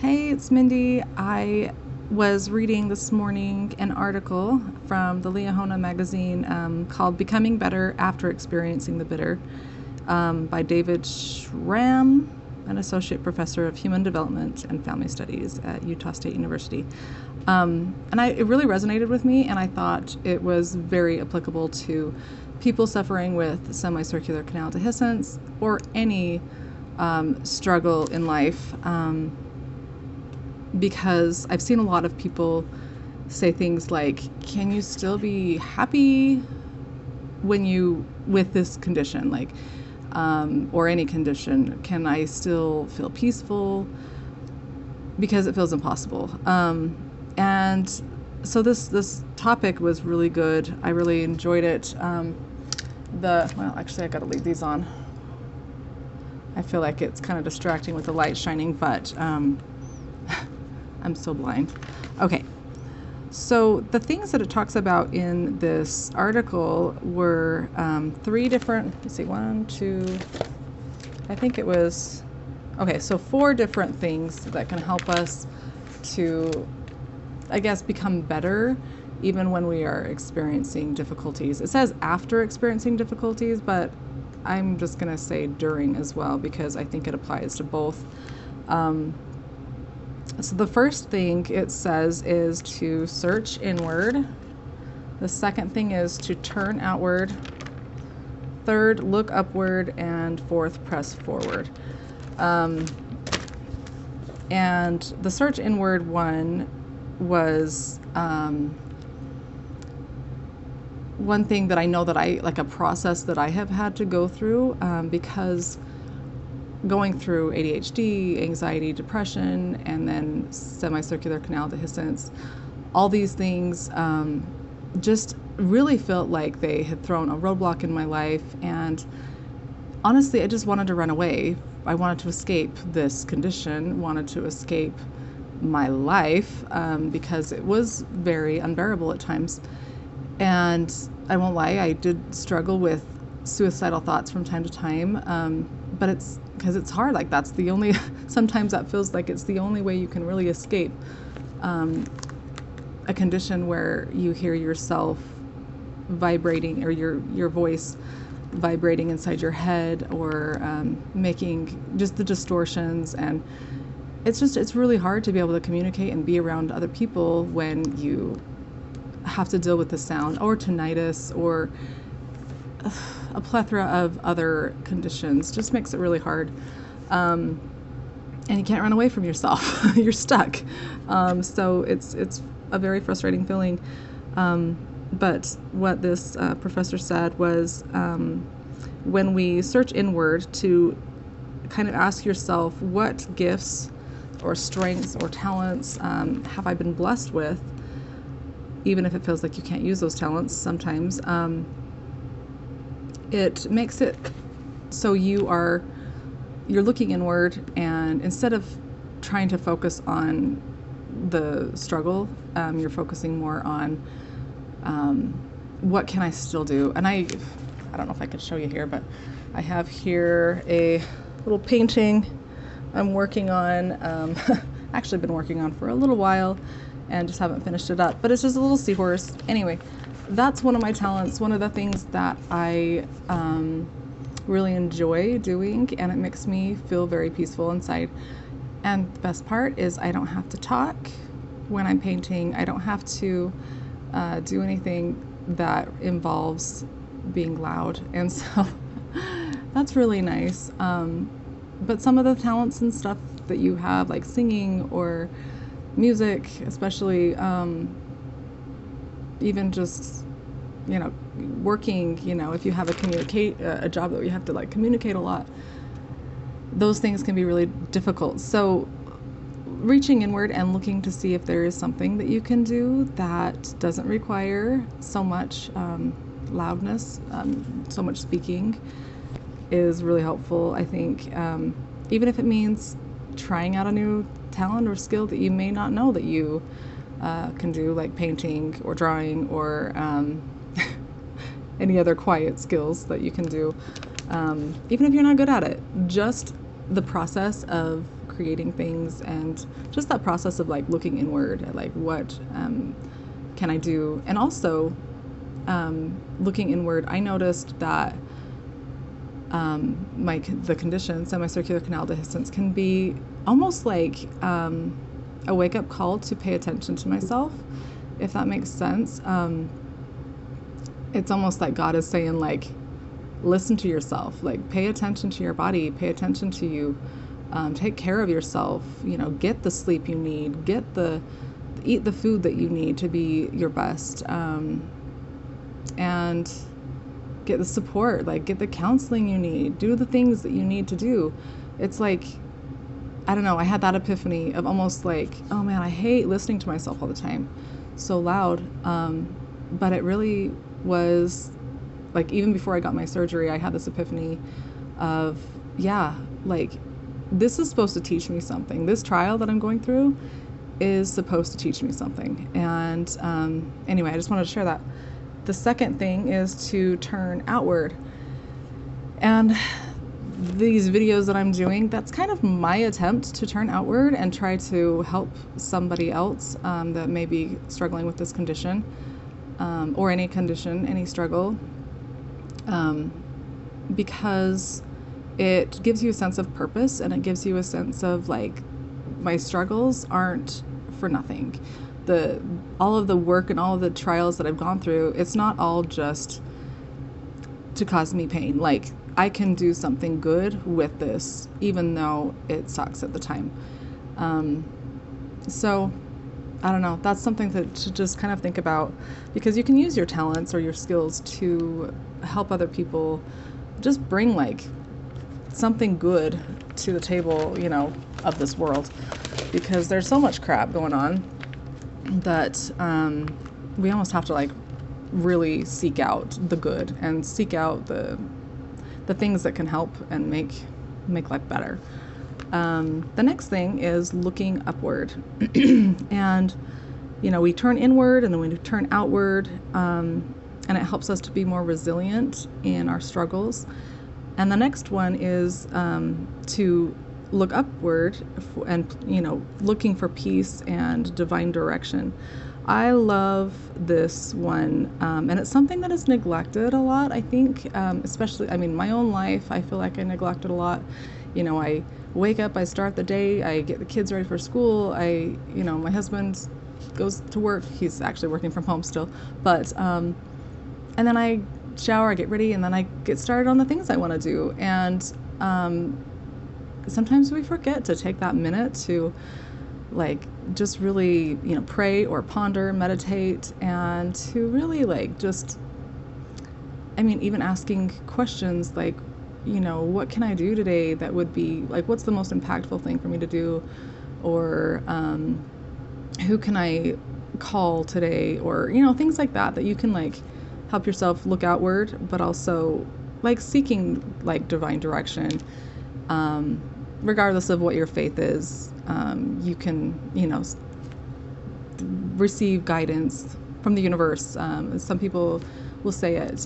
Hey, it's Mindy. I was reading this morning an article from the Liahona magazine called Becoming Better After Experiencing the Bitter by David Schramm, an associate professor of human development and family studies at Utah State University. It really resonated with me, and I thought it was very applicable to people suffering with semicircular canal dehiscence or any struggle in life. Because I've seen a lot of people say things like, can you still be happy when you with this condition, or any condition? Can I still feel peaceful? Because it feels impossible. And so this topic was really good. I really enjoyed it. Actually, I got to leave these on. I feel like it's kind of distracting with the light shining, but I'm so blind. Okay. So the things that it talks about in this article were three different, let's see, one, two, I think it was, okay, so four different things that can help us to, I guess, become better even when we are experiencing difficulties. It says after experiencing difficulties, but I'm just going to say during as well because I think it applies to both. So the first thing it says is to search inward. The second thing is to turn outward. Third, look upward. And fourth, press forward. And the search inward one was one thing that I know that like a process that I have had to go through because going through ADHD, anxiety, depression, and then semicircular canal dehiscence, all these things just really felt like they had thrown a roadblock in my life. And honestly, I just wanted to run away. I wanted to escape this condition, wanted to escape my life because it was very unbearable at times. And I won't lie, I did struggle with suicidal thoughts from time to time, but it's because it's hard. Like that's the only, sometimes that feels like it's the only way you can really escape a condition where you hear yourself vibrating or your voice vibrating inside your head or making just the distortions. And it's really hard to be able to communicate and be around other people when you have to deal with the sound or tinnitus or a plethora of other conditions. Just makes it really hard. And you can't run away from yourself. You're stuck. So it's a very frustrating feeling. But what this professor said was when we search inward to kind of ask yourself, what gifts or strengths or talents have I been blessed with, even if it feels like you can't use those talents sometimes, it makes it so you're looking inward, and instead of trying to focus on the struggle, you're focusing more on what can I still do. And I don't know if I could show you here, but I have here a little painting I'm working on. Actually been working on for a little while and just haven't finished it up, but it's just a little seahorse. Anyway, that's one of my talents, one of the things that I really enjoy doing, and it makes me feel very peaceful inside. And the best part is I don't have to talk when I'm painting. I don't have to do anything that involves being loud, and so that's really nice. But some of the talents and stuff that you have, like singing or music, especially, even just, working, if you have a job that you have to like communicate a lot, those things can be really difficult. So reaching inward and looking to see if there is something that you can do that doesn't require so much loudness, so much speaking, is really helpful, I think. Even if it means trying out a new talent or skill that you may not know that you can do, like painting or drawing or any other quiet skills that you can do. Even if you're not good at it, just the process of creating things, and just that process of like looking inward at like what can I do, and also looking inward, I noticed that the condition, semicircular canal dehiscence, can be almost like a wake-up call to pay attention to myself, if that makes sense. It's almost like God is saying, like, listen to yourself, like pay attention to your body, pay attention to you, take care of yourself, get the sleep you need, eat the food that you need to be your best, and get the support, like get the counseling you need, do the things that you need to do. It's like, I don't know, I had that epiphany of almost like, oh man, I hate listening to myself all the time, so loud. But it really was like, even before I got my surgery, I had this epiphany of, yeah, like this is supposed to teach me something. This trial that I'm going through is supposed to teach me something. And anyway, I just wanted to share that. The second thing is to turn outward. And these videos that I'm doing, that's kind of my attempt to turn outward and try to help somebody else that may be struggling with this condition, or any condition, any struggle, because it gives you a sense of purpose, and it gives you a sense of like, my struggles aren't for nothing. All of the work and all of the trials that I've gone through, it's not all just to cause me pain. Like, I can do something good with this, even though it sucks at the time. So I don't know, that's something to just kind of think about, because you can use your talents or your skills to help other people, just bring like something good to the table, of this world, because there's so much crap going on that we almost have to like really seek out the good and seek out the things that can help and make life better. The next thing is looking upward. And we turn inward and then we turn outward, and it helps us to be more resilient in our struggles. And the next one is to look upward and looking for peace and divine direction. I love this one, and it's something that is neglected a lot, I think, especially, my own life, I feel like I neglected a lot. I wake up, I start the day, I get the kids ready for school, my husband goes to work, he's actually working from home still, but, and then I shower, I get ready, and then I get started on the things I want to do. And sometimes we forget to take that minute to like just really pray or ponder, meditate, and to really like just even asking questions like, what can I do today that would be like, what's the most impactful thing for me to do, or who can I call today, or things like that you can like help yourself look outward, but also like seeking like divine direction. Regardless of what your faith is, you can, receive guidance from the universe. Some people will say it,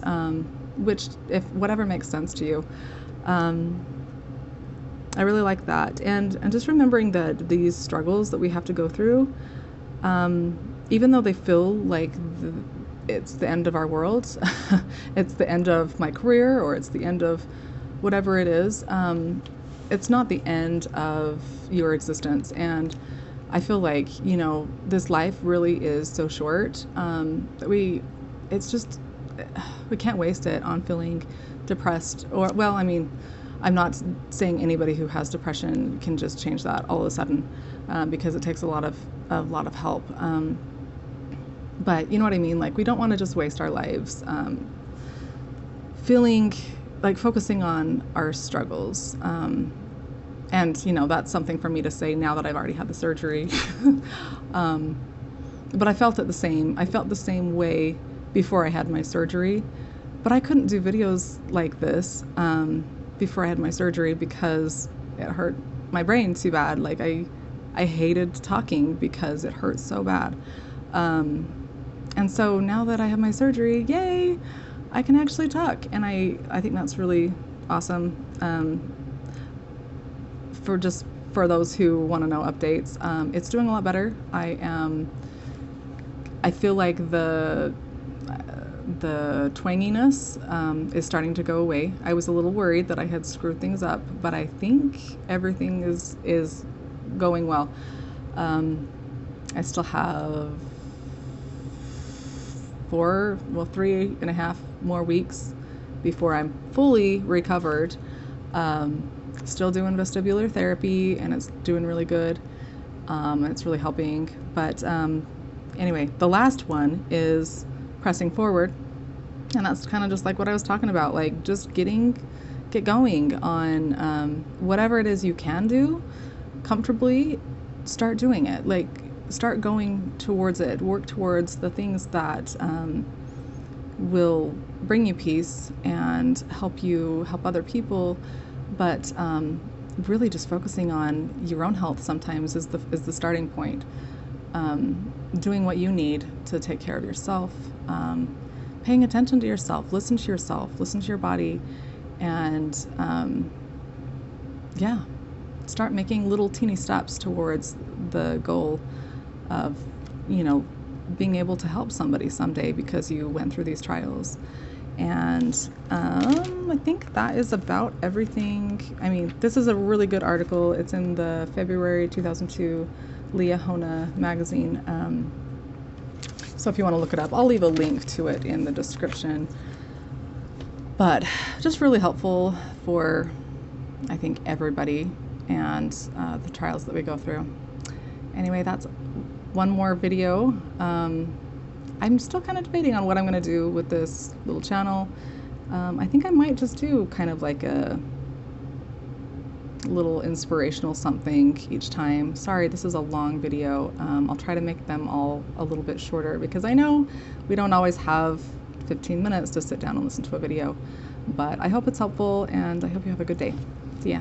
which, if whatever makes sense to you. I really like that. And just remembering that these struggles that we have to go through, even though they feel like it's the end of our world, it's the end of my career, or it's the end of whatever it is, it's not the end of your existence. And I feel like, this life really is so short, that we can't waste it on feeling depressed, or, well, I'm not saying anybody who has depression can just change that all of a sudden, because it takes a lot of help. But you know what I mean? Like, we don't want to just waste our lives feeling like focusing on our struggles. And that's something for me to say now that I've already had the surgery. But I felt the same way before I had my surgery. But I couldn't do videos like this before I had my surgery, because it hurt my brain too bad. Like, I hated talking because it hurt so bad. And so now that I have my surgery, yay, I can actually talk. And I think that's really awesome. for those who want to know updates, it's doing a lot better. I feel like the twanginess is starting to go away. I was a little worried that I had screwed things up, but I think everything is going well. I still have 3.5 more weeks before I'm fully recovered. Still doing vestibular therapy, and it's doing really good. It's really helping. But anyway, the last one is pressing forward, and that's kind of just like what I was talking about, like just get going on whatever it is you can do comfortably. Start doing it. Like, start going towards it. Work towards the things that will bring you peace and help other people. But really, just focusing on your own health sometimes is the starting point. Doing what you need to take care of yourself. Paying attention to yourself. Listen to yourself. Listen to your body, and start making little teeny steps towards the goal of, being able to help somebody someday because you went through these trials. And I think that is about everything. I mean, this is a really good article. It's in the February 2002 Liahona magazine. So if you want to look it up, I'll leave a link to it in the description. But just really helpful for, I think, everybody and the trials that we go through. Anyway, that's one more video. I'm still kind of debating on what I'm going to do with this little channel. I think I might just do kind of like a little inspirational something each time. Sorry, this is a long video. I'll try to make them all a little bit shorter because I know we don't always have 15 minutes to sit down and listen to a video. But I hope it's helpful, and I hope you have a good day. See ya.